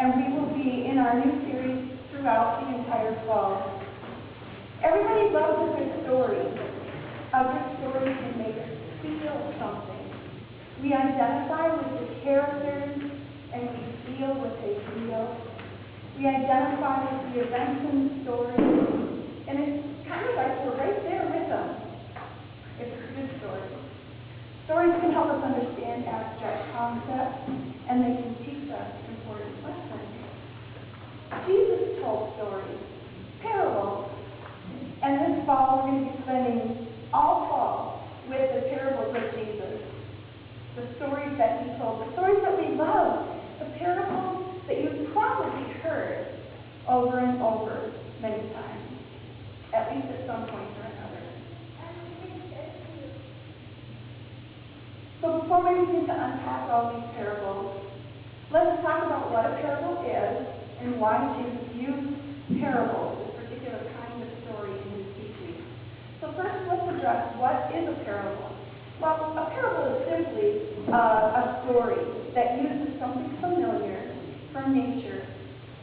and we will be in our new series throughout the entire fall. Everybody loves a good story. A good story can make us feel something. We identify with the characters, and we feel what they feel. We identify with the events in the story, and it's kind of like we're right there with them. It's a good story. Stories can help us understand abstract concepts, and they can teach us important lessons. Jesus told stories, parables, and this fall we're going to be spending all fall with the parables of Jesus. The stories that he told, the stories that we love, the parables that you've probably heard over and over many times, at least at some point or another. So before we begin to unpack all these parables, let's talk about what a parable is and why Jesus used parables, this particular kind of story in his teaching. So first, let's address what is a parable. Well, a parable is simply a story that uses something familiar from nature,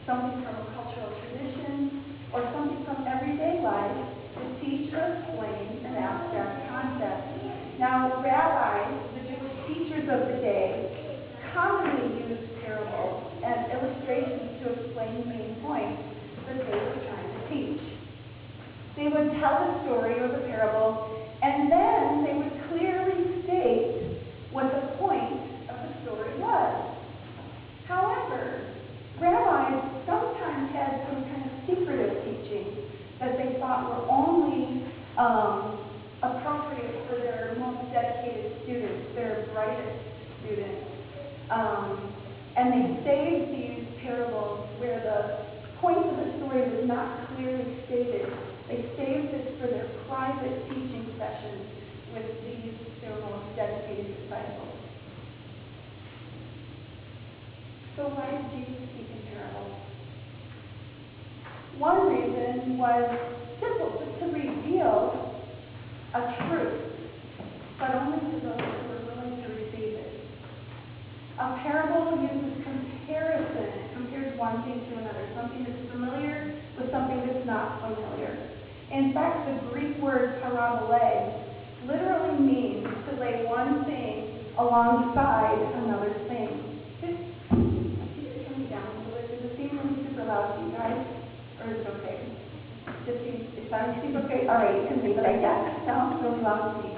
something from a cultural tradition, or something from everyday life to teach or explain an abstract concept. Now, rabbis, the Jewish teachers of the day, commonly used parables as illustrations to explain the main points that they were trying to teach. They would tell the story or the parable, and then they would clearly state what the point of the story was. However, rabbis sometimes had some kind of secretive teaching that they thought were only appropriate for their most dedicated students, their brightest students. And they saved these parables where the point of the story was not clearly stated. They saved this for their private teaching sessions with these, their most dedicated disciples. So why did Jesus speak in parables? One reason was simple, just to reveal a truth, but only to those who were willing to receive it. A parable uses comparison. It compares one thing to another, something that's familiar with something that's not familiar. In fact, the Greek word parabole literally means to lay one thing alongside another thing. Could you turn me down a little bit? Does it seem really super loud to you guys? Or is it okay? It seems okay? All right, you can leave it like that. It sounds really loud to me.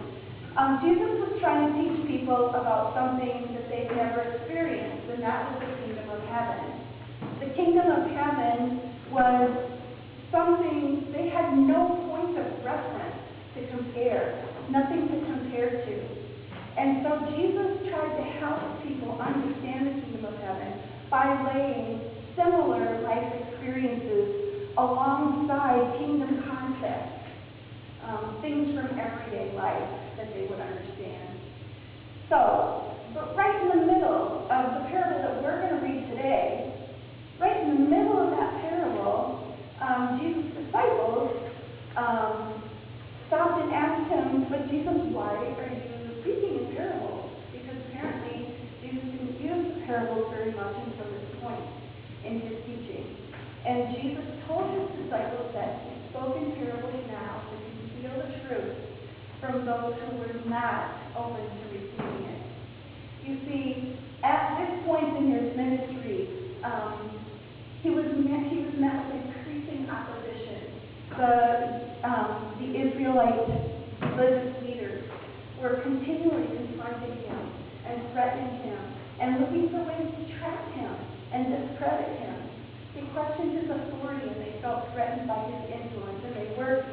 Jesus was trying to teach people about something that they've never experienced, and that was the kingdom of heaven. The kingdom of heaven was something they had no point of reference to compare, nothing to compare to. And so Jesus tried to help people understand the kingdom of heaven by laying similar life experiences alongside kingdom concepts, things from everyday life that they would understand. So, but right in the middle of the parable that we're going to read today, right in the middle of that parable, Jesus' disciples stopped and asked him, "But Jesus, why are you speaking in parables?" Because apparently Jesus didn't use the parables very much until this point in his teaching. And Jesus told his disciples that he spoke in parables now to conceal the truth from those who were not open to receiving it. You see, at this point in his ministry, he was met with increasing opposition. The Israelite religious leaders were continually confronting him and threatening him and looking for ways to trap him and discredit him. They questioned his authority and they felt threatened by his influence, and they worked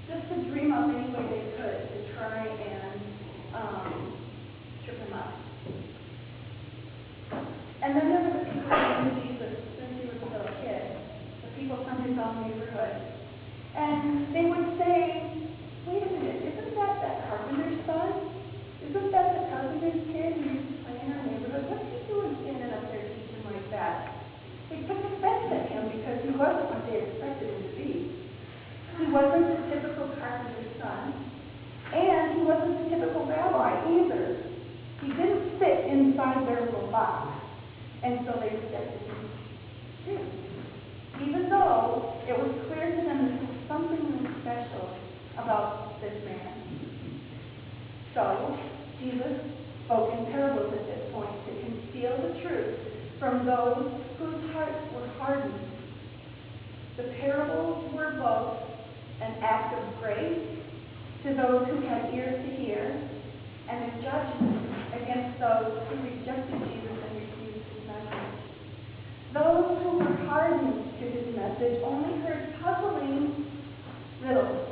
just to dream up any way they could to try and trip him up. And then there were the people who knew Jesus since he was a little kid, the people from his own neighborhood. And they would say, "Wait a minute, isn't that carpenter's son? Isn't that the carpenter's kid who used to play in our neighborhood? What's he doing standing up there teaching like that?" They took offense at him because he wasn't what they expected him to be. He wasn't the typical carpenter's son, and he wasn't the typical rabbi either. He didn't fit inside their little box, and so they rejected him. about this man. So, Jesus spoke in parables at this point to conceal the truth from those whose hearts were hardened. The parables were both an act of grace to those who had ears to hear, and a judgment against those who rejected Jesus and refused his message. Those who were hardened to his message only heard puzzling riddles.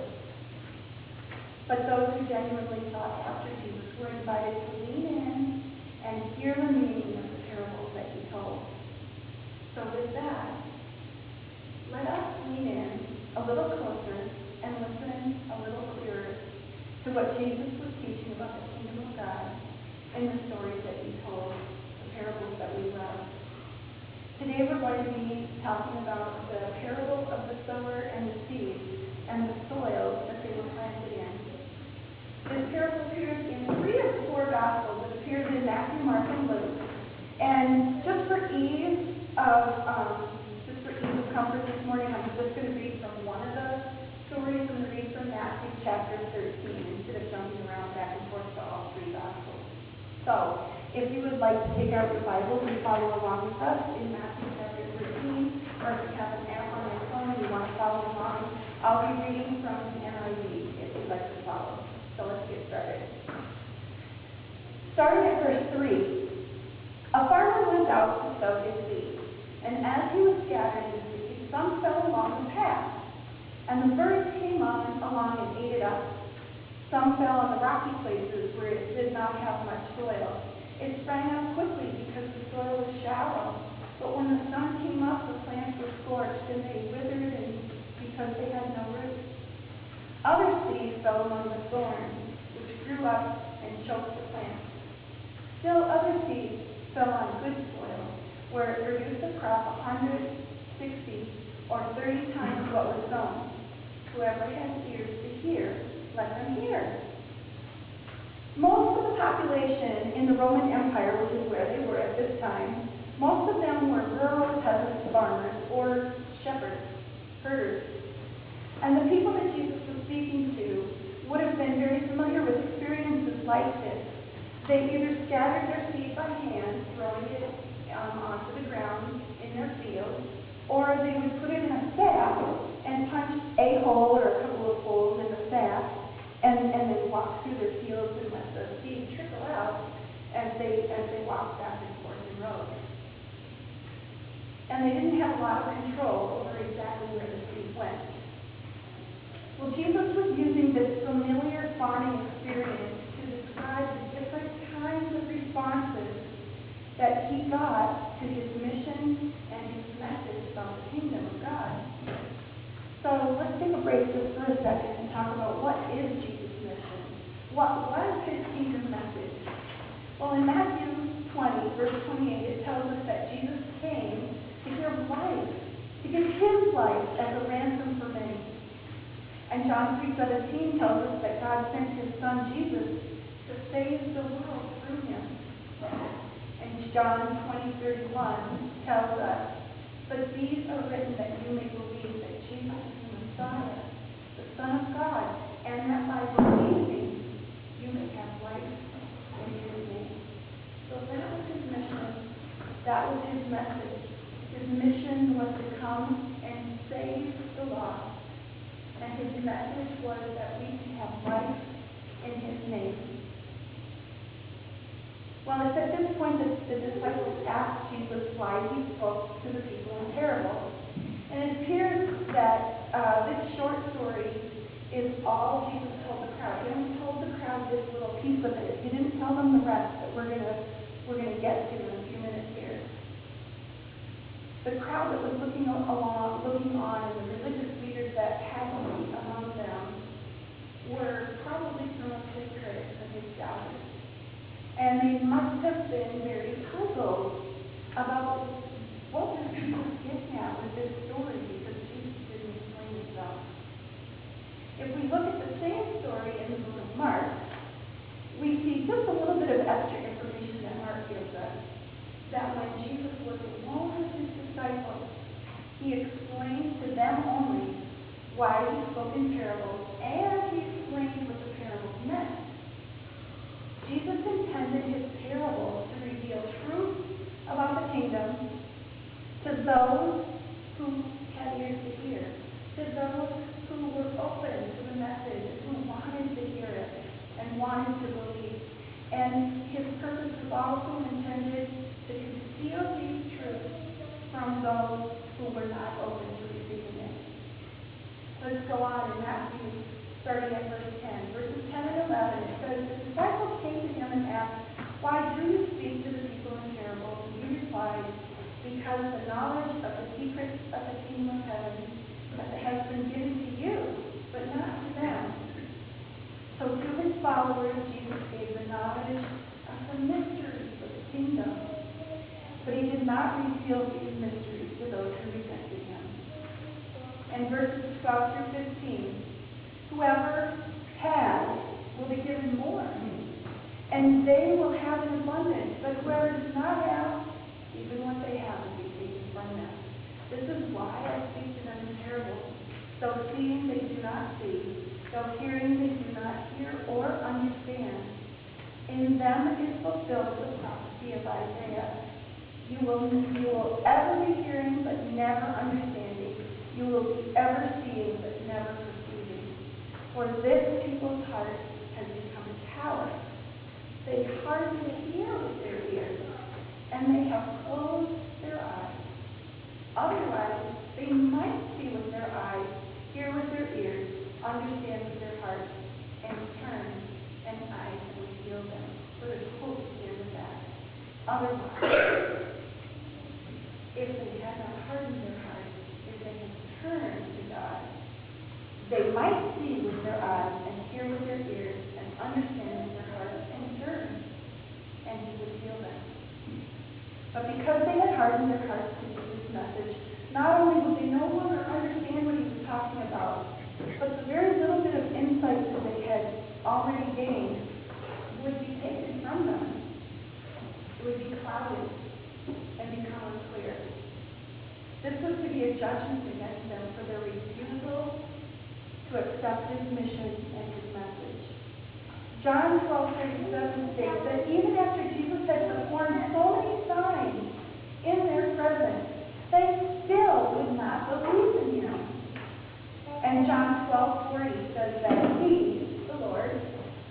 But those who genuinely sought after Jesus were invited to lean in and hear the meaning of the parables that he told. So with that, let us lean in a little closer and listen a little clearer to what Jesus was teaching about the kingdom of God in the stories that he told, the parables that we love. Today we're going to be talking about the parable of the sower and the seed and the soil that they were planted in. This parable appears in 3 of the 4 Gospels. It appears in Matthew, Mark, and Luke. And just for ease of comfort this morning, I'm just going to read from one of the stories. I'm going to read from Matthew chapter 13 instead of jumping around back and forth to all 3 Gospels. So, if you would like to take out your Bibles and follow along with us in Matthew chapter 13, or if you have an app on your phone and you want to follow along, I'll be reading from the NIV if you'd like to follow. So let's get started. Starting at verse 3. A farmer went out to sow his seed, and as he was scattering the seed, some fell along the path, and the birds came along and ate it up. Some fell on the rocky places where it did not have much soil. It sprang up quickly because the soil was shallow, but when the sun came up, the plants were scorched, and they withered because they had no roots. Other seeds fell among the thorns, which grew up and choked the plants. Still other seeds fell on good soil, where it produced a crop 100, 60, or 30 times what was sown. Whoever has ears to hear, let them hear. Most of the population in the Roman Empire, which is where they were at this time, most of them were rural peasant farmers or shepherds, herders. And the people that Jesus was speaking to would have been very familiar with experiences like this. They either scattered their seed by hand, throwing it onto the ground in their field, or they would put it in a sack and punch a hole or a couple of holes in the sack, and then walk through their fields and let the seed trickle out as they walked back and forth in rows. And they didn't have a lot of control over exactly where the seed went. Well, Jesus was using this familiar farming experience to describe the different kinds of responses that he got to his mission and his message about the kingdom of God. So let's take a break just for a second and talk about what is Jesus' mission. What was his kingdom message? Well, in Matthew 20, verse 28, it tells us that Jesus came to give life, to give his life as a ransom for many. And John 3:17 tells us that God sent his son Jesus to save the world through him. And John 20:31 tells us, but these are written that you may believe that Jesus is the Messiah, the Son of God, and that by believing you may have life in his name. So that was his mission. That was his message. His mission was to come and save the lost. And his message was that we can have life in his name. Well, it's at this point that the disciples asked Jesus why he spoke to the people in parables. And it appears that this short story is all Jesus told the crowd. He only told the crowd this little piece of it. He didn't tell them the rest that we're gonna get to in a few minutes here. The crowd that was looking on, and the religious leaders that had to be among them were probably some of his critics and his doubters. And they must have been very puzzled about what was Jesus getting at with this story, because Jesus didn't explain himself. If we look at the same story in the book of Mark, we see just a little bit of extra information that Mark gives us. That when Jesus was alone with his disciples, he explained to them only why he spoke in parables, and he starting at verse 10. Verses 10 and 11, it says, the disciples came to him and asked, why do you speak to the people in parables? And he replied, because the knowledge of the secrets of the kingdom of heaven has been given to you, but not to them. So to his followers, Jesus gave the knowledge of the mysteries of the kingdom. But he did not reveal these mysteries to those who rejected him. And verses 12 through 15, whoever has will be given more, and they will have an abundance. But whoever does not have, even what they have will be taken from them. This is why I speak to them in parables. Though seeing they do not see, though hearing they do not hear or understand. In them is fulfilled the prophecy of Isaiah. You will ever be hearing but never understanding. You will be ever seeing but never perceiving. For this people's heart has become callous. They hardly hear with their ears, and they have closed their eyes. Otherwise, they might see with their eyes, hear with their ears, understand with their hearts, and turn, and I will heal them. But there's hope here with that. Otherwise, if they had not hardened their hearts, if they had turned to God, they might see with their eyes, and hear with their ears, and understand with their hearts, and turn, and he would heal them. But because they had hardened their hearts to Jesus' message, not only would they no longer understand what he was talking about, but the very little bit of insight that they had already gained would be taken from them. It would be clouded and become unclear. This was to be a judgment against them for their refusal to accept his mission and his message. John 12:37 states that even after Jesus had performed so many signs in their presence, they still would not believe in him. And John 12:40 says that he, the Lord,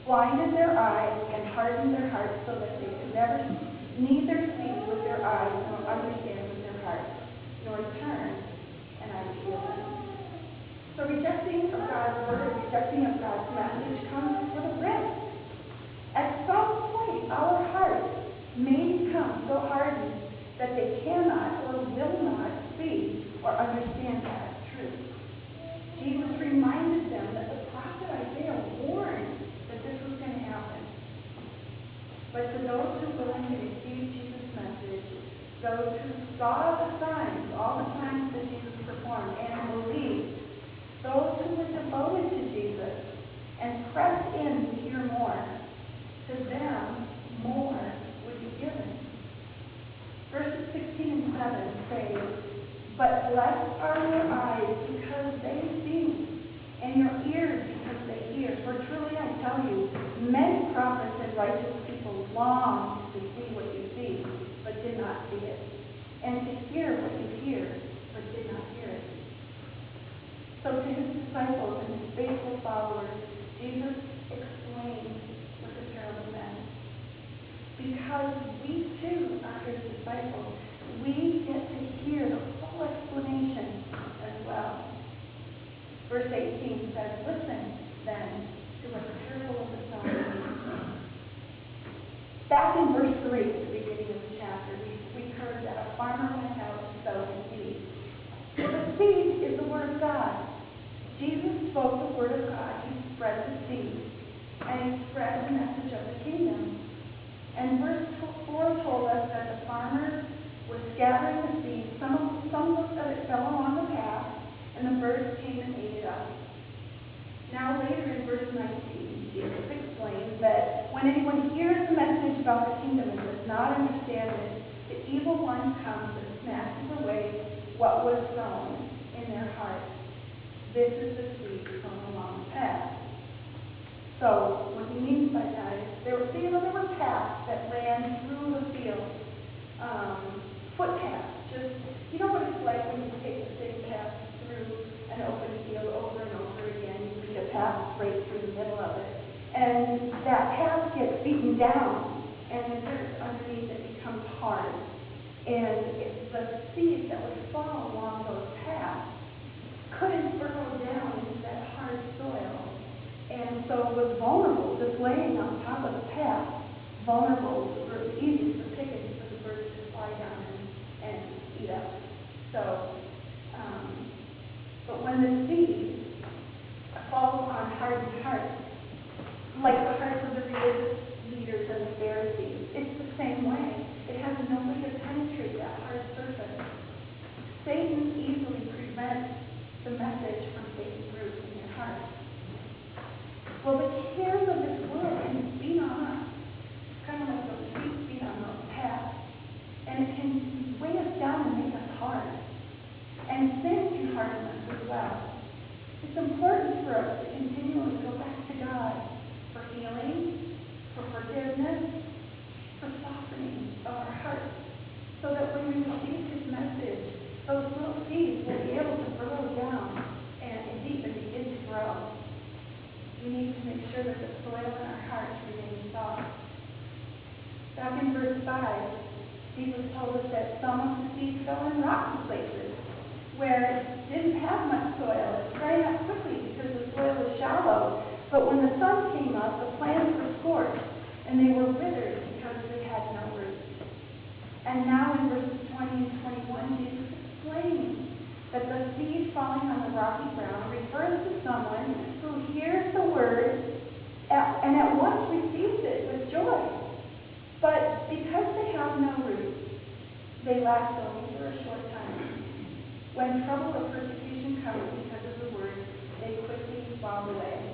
blinded their eyes and hardened their hearts so that they could neither see with their eyes nor understand with their hearts, nor turn, and I would heal them. So rejecting of God's word, rejecting of God's message comes with a risk. At some point, our hearts may become so hardened that they cannot or will not see or understand God's truth. Jesus reminded them that the prophet Isaiah warned that this was going to happen. But to those who willingly received Jesus' message, those who saw the signs, all the signs that Jesus performed, and believed, those who were devoted to Jesus and pressed in to hear more, to them more would be given. Verses 16 and 7 say, but blessed are your eyes because they see, and your ears because they hear. For truly I tell you, many prophets and righteous people longed to see what you see, but did not see it, and to hear what you hear, but did not hear it. So to his disciples and his faithful followers, Jesus explained what the parable meant. Because we too are his disciples, we get to hear the full explanation as well. Verse 18 says, listen then to what the parable of the sower means. Back in verse 3, at the beginning of the chapter, we heard that a farmer went out to sow his seed. The seed is the word of God. Jesus spoke the word of God. He spread the seed, and he spread the message of the kingdom. And verse 4 told us that the farmer was scattering the seed. Some of it fell along the path, and the birds came and ate it up. Now later in verse 19, Jesus explains that when anyone hears the message about the kingdom and does not understand it, the evil one comes and snatches away what was sown in their hearts. This is the seed sown along the path. So what he means by that is there were paths that ran through the field, footpaths. Just, you know what it's like when you take the same path through an open field over and over again. You see a path straight through the middle of it, and that path gets beaten down, and the dirt underneath it becomes hard. And the seed that would fall along those paths couldn't burrow down into that hard soil so was vulnerable, just laying on top of the path. Vulnerable, where it was easy for pickets for the birds to fly down and eat up. So, but when the seed falls on hardened hearts, like the hearts of the religious leaders and the Pharisees, it's the same way. It has no way to penetrate that hard surface. Satan easily prevents the message from taking root in your heart. Well, the cares of this world can beat on us. It's kind of like those feet beat on those paths. And it can weigh us down and make us hard. And sin can harden us as well. It's important for us to continually go back to God for healing, for forgiveness, for softening of our hearts, so that when we receive His message, those little seeds will be able to burrow down and deep and begin to grow. We need to make sure that the soil in our hearts remains soft. Back in verse 5, Jesus told us that some of the seeds fell in rocky places where it didn't have much soil. It sprang up quickly because the soil was shallow. But when the sun came up, the plants were scorched, and they were withered because they had no roots. And now in verses 20 and 21, Jesus explains that the seed falling on the rocky ground refers to someone who hears the word and at once receives it with joy. But because they have no roots, they last only for a short time. When trouble or persecution comes because of the word, they quickly fall away.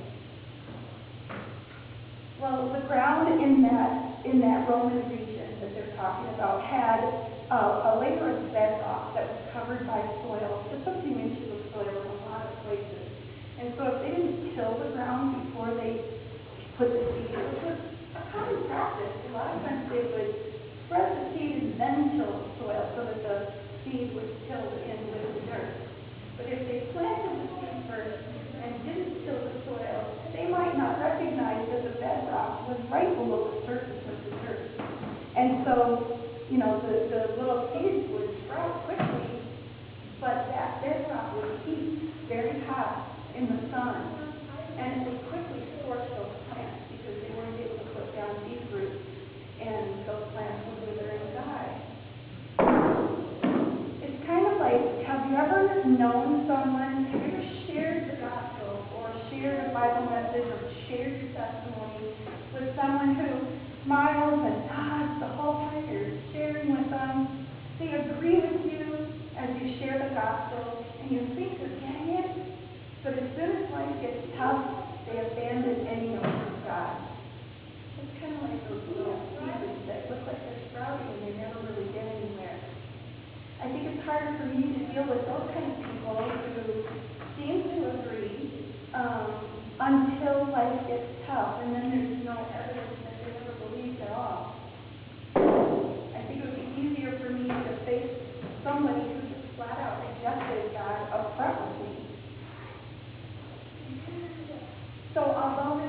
Well, the ground in that Roman region that they're talking about had a layer of bedrock that was covered by soil, just a few inches of soil in a lot of places. And so if they didn't till the ground before they put the seed, which was a common practice, a lot of times they would spread the seed and then till the soil so that the seed was tilled in with the dirt. But if they planted the seed first and didn't till the soil, they might not recognize that the bedrock was right below the surface of the dirt. And so, the little seeds would sprout quickly, but that bedrock would heat very hot in the sun, and it would quickly scorch those plants because they weren't able to put down deep roots, and those plants would wither and die. It's kind of like, have you ever known someone, have you ever shared the gospel or shared a Bible message or shared your testimony with someone who smiles and nods the whole time you're sharing with them? They agree with you as you share the gospel and you think they're getting it, but as soon as life gets tough, they abandon any hope of God. It's kind of like those little seeds that look like they're sprouting and they never really get anywhere. I think it's hard for me to deal with those kind of people who seem to agree until life gets tough, and then there's no evidence that they ever believed at all. I think it would be easier for me to face somebody who just flat out rejected God up front with me. So although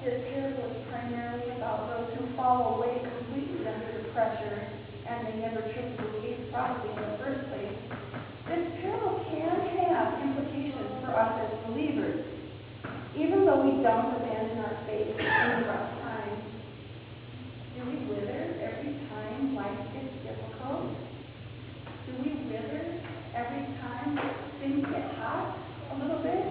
this parable is primarily about those who fall away completely under the pressure and they never truly believed prophecy in the first place, this parable can have implications for us as believers. Even though we don't abandon our faith in rough times, do we wither every time life gets difficult? Do we wither every time things get hot a little bit?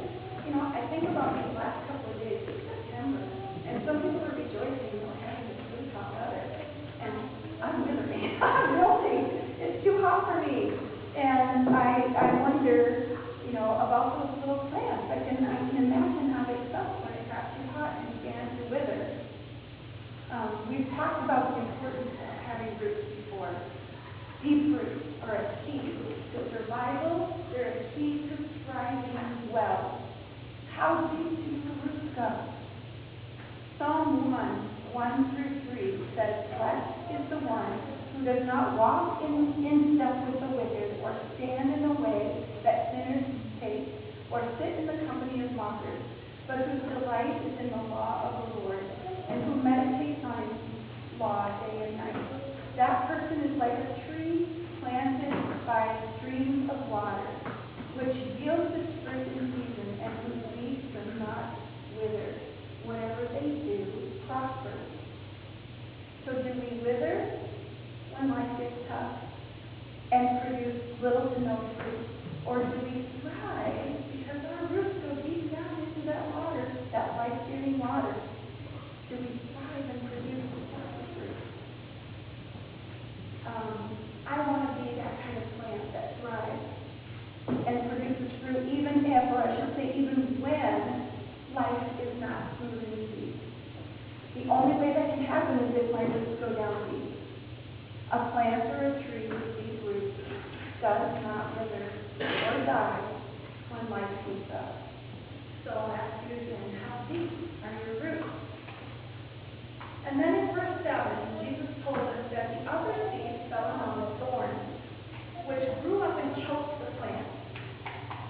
I think about these last couple of days of September, and some people are rejoicing, having this really hot weather, and I'm withering. I'm melting. It's too hot for me. And I wonder, about those little plants. I can imagine how they felt when it got too hot and began to wither. We've talked about the importance of having roots before. Deep roots are a key to survival. They're a key to thriving well. How deep do your roots go? Psalm 1:1-3 says, "Blessed is the one who does not walk in step with the wicked, or stand in the way that sinners take, or sit in the company of mockers, but whose delight is in the law of the Lord, and who meditates on his law day and night. That person is like a tree planted by streams of water, which yields its fruit in season, and whose leaf does not wither. Whatever we wither when life gets tough and produce little to no fruit? Or do we thrive because our roots go deep down into that water, that life-giving water? Do we thrive and produce lots of fruit? I want to be that kind of plant that thrives and produces fruit even if, or I should say even when, life is not smooth and easy. The only way that can happen is if my roots go down deep. A plant or a tree with deep roots does not wither or die when life heats up. So I'll ask you again, how deep are your roots? And then in verse 7, Jesus told us that the other seeds fell among the thorns, which grew up and choked the plant.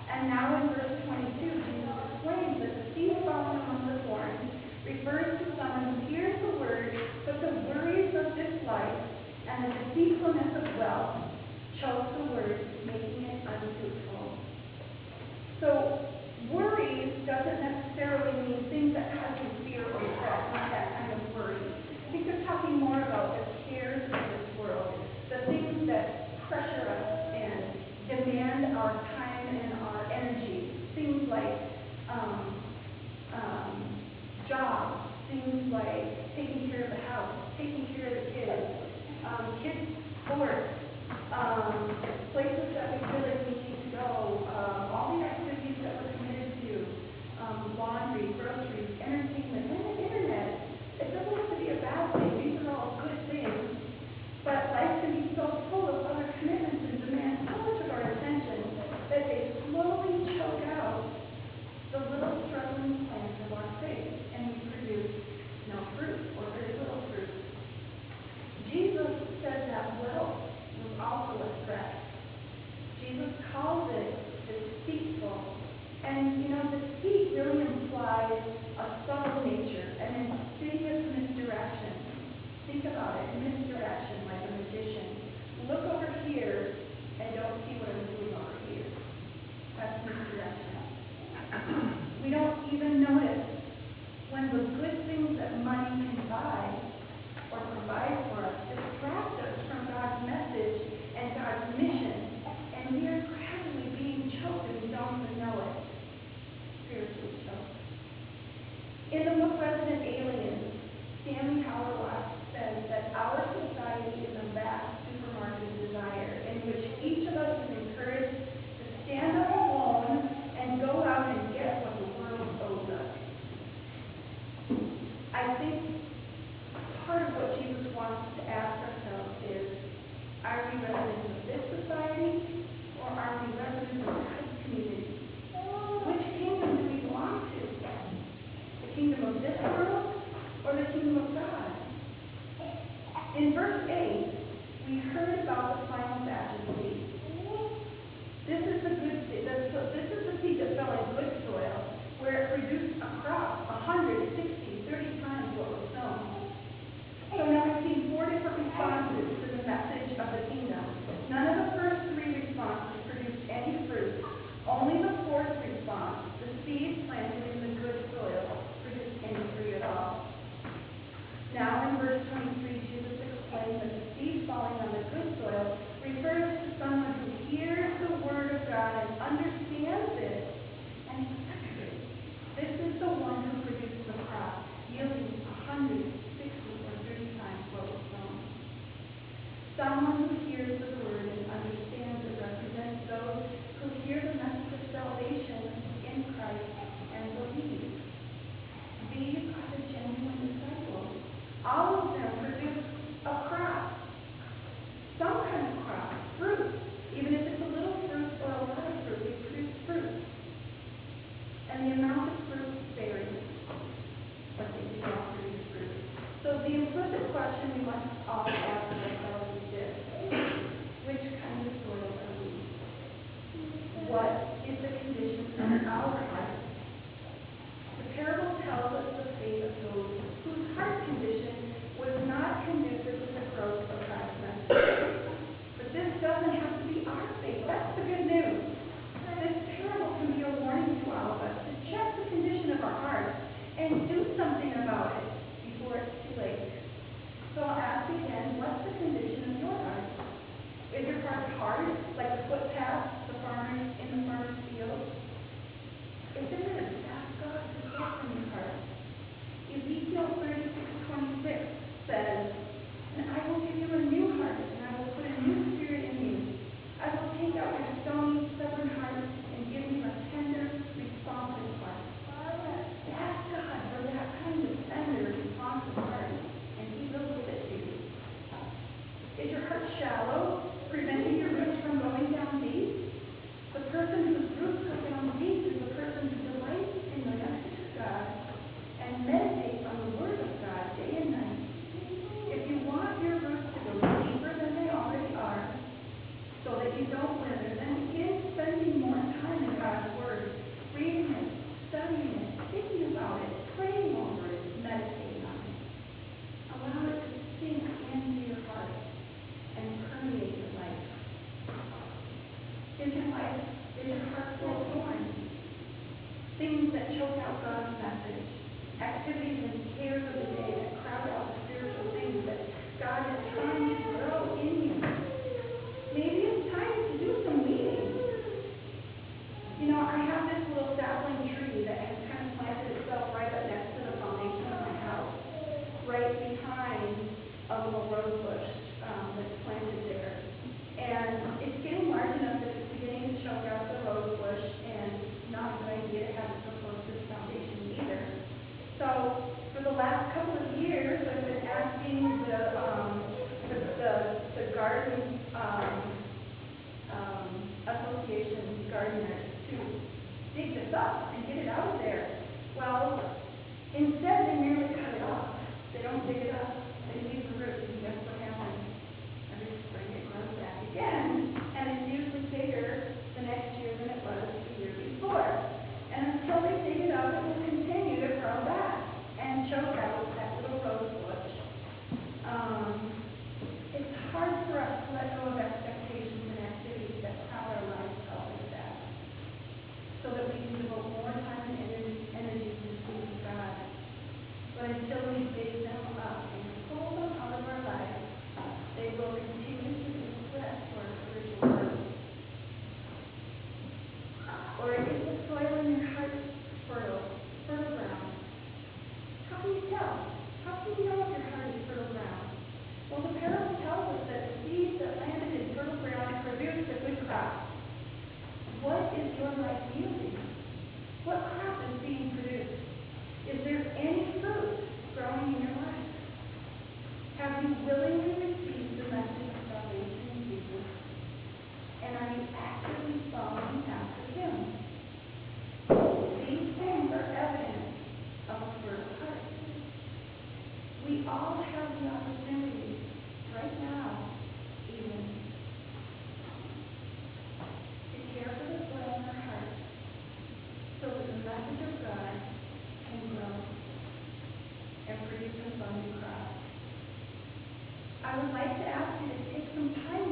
And now in verse 22, Jesus explains that the seed falling among the thorns refers to someone who hears the word, but the worries of this life and the deceitfulness of wealth choke the word, making it unfruitful. So worries doesn't necessarily mean things that cause you fear or stress, not that kind of worry. I think they're talking more about the cares of this world, the things that pressure us and demand our time and our energy. Things like jobs, things like taking care of the house, taking care of the kids' sports, places that we feel like we need to go, all the activities that we're committed to, laundry, groceries, entertainment, and the internet. It doesn't have to be a bad thing. These are all good things. But life can be so full of other commitments and demand so much of our attention that they slowly choke out the little struggling plants of our faith, and we produce no fruit or very little fruit. Jesus said that wealth was also a threat. Jesus calls it deceitful. And you know, deceit really implies a subtle nature, an insidious misdirection. Think about it, misdirection, like a magician. Look over here and don't see what I'm doing over here. That's misdirection. We don't even notice when the good things that money can buy or provide for us distract us from God's message and God's mission, and we are gradually being choked and we don't even know it. Spiritually choked. In the book Resident Aliens, Stanley Howard Watts says that our society is a vast supermarket of desire in which each of us is encouraged to stand up alone and go out and get what the world owes us. I think part of what Jesus wants us to ask ourselves is, are we residents of this society or are we residents of God's community? Which kingdom do we belong to? The kingdom of this world or the kingdom of God? In verse 8, we heard about the final batch of seed. This is the good seed. This is the seed that fell in good soil, where it produced a crop 100, 60, 30 times what was sown. So now we've seen 4 different responses to the message of the kingdom. None of the first 3 responses produced any fruit. Only the 4th response, the seed planted in the good soil, produced any fruit at all. Now in verse 23, Jesus explains that the seed falling on the good soil refers to someone who hears the word of God and understands it and accepts it. This is the one who produces the crop, yielding 100, 60, or 30 times what was sown. Someone who hears the word and understands it represents those who hear the message of salvation in Christ and believe. These are the genuine disciples. All of them produce a crop. Some kind of crop, fruit. Even if it's a little fruit or a lot of fruit, they produce fruit. And the amount of fruit varies, but they do all produce fruit. So the implicit question we must all ask ourselves is this: which kind of soil are we? What is the condition of our heart? The parable tells us the fate of those whose heart condition was not conducive to the growth of God's message. But this doesn't have to be our fate. That's the good news. This parable can be a warning to all of us to check the condition of our hearts and do something about it before it's too late. So I'll ask you a little rose bush that's planted there. And it's getting large enough that it's beginning to choke out the rose bush, and it's not a good idea to have it so close to the foundation either. So for the last couple of years, I've been asking the garden association gardeners to dig this up and get it out of there. Well, instead they merely cut it off. They don't dig it up. They leave the roots, and guess what happens? Every spring it grows back again, and it's usually bigger the next year than it was the year before. And until they dig it up, it will continue to grow back and choke out that little rose bush. It's hard for us to let go of expectations and activities that crowd our lives out like that, so that we can devote more time and energy to the things of God. But until we dig them up and pull them out of our lives, they will continue to be a threat to our spiritual growth. Or is the soil in your heart fertile ground? How can you tell? How can you know if your heart is fertile ground? Well, the parable tells us that the seeds that landed in fertile ground produced a good crop. What is your life yielding? What crop is being produced? Is there any fruit growing in your life? Have you willingly received the message of salvation in Jesus? And are you actively following after Him? These things are evidence of a fertile heart. We all have the opportunity right now, even, to care for the soil in our hearts so that the message of God can grow and produce an abundant crop. I would like to ask you to take some time